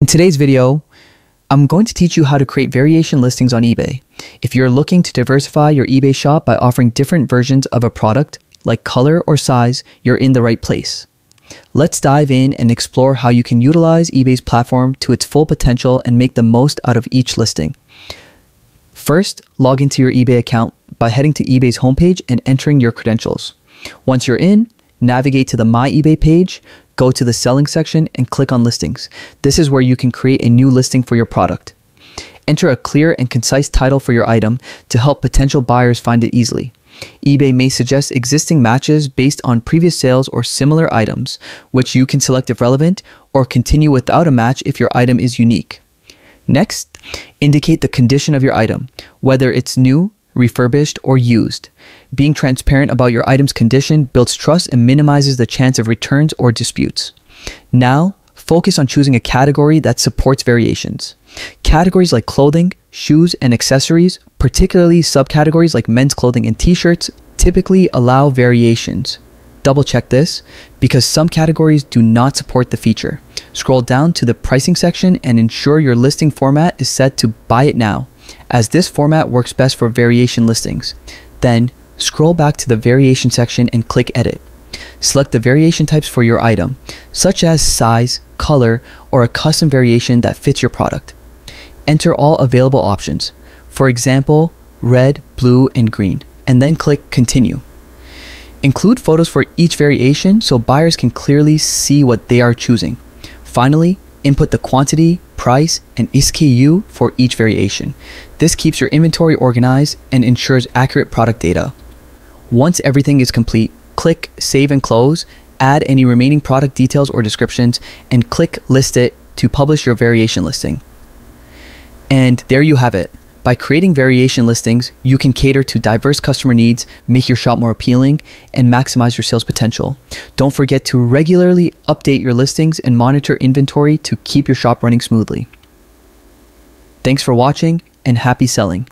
In today's video, I'm going to teach you how to create variation listings on eBay. If you're looking to diversify your eBay shop by offering different versions of a product, like color or size, you're in the right place. Let's dive in and explore how you can utilize eBay's platform to its full potential and make the most out of each listing. First, log into your eBay account by heading to eBay's homepage and entering your credentials. Once you're in, navigate to the My eBay page, go to the selling section and click on listings. This is where you can create a new listing for your product. Enter a clear and concise title for your item to help potential buyers find it easily. eBay may suggest existing matches based on previous sales or similar items, which you can select if relevant, or continue without a match if your item is unique. Next, indicate the condition of your item, whether it's new, refurbished, or used. Being transparent about your item's condition builds trust and minimizes the chance of returns or disputes. Now, focus on choosing a category that supports variations. Categories like clothing, shoes, and accessories, particularly subcategories like men's clothing and t-shirts, typically allow variations. Double check this because some categories do not support the feature. Scroll down to the pricing section and ensure your listing format is set to buy it now, as this format works best for variation listings. Then, scroll back to the variation section and click edit. Select the variation types for your item, such as size, color, or a custom variation that fits your product. Enter all available options, for example, red, blue, and green, and then click continue. Include photos for each variation so buyers can clearly see what they are choosing. Finally, input the quantity, price, and SKU for each variation. This keeps your inventory organized and ensures accurate product data. Once everything is complete, click Save and Close, add any remaining product details or descriptions, and click List It to publish your variation listing. And there you have it. By creating variation listings, you can cater to diverse customer needs, make your shop more appealing, and maximize your sales potential. Don't forget to regularly update your listings and monitor inventory to keep your shop running smoothly. Thanks for watching and happy selling.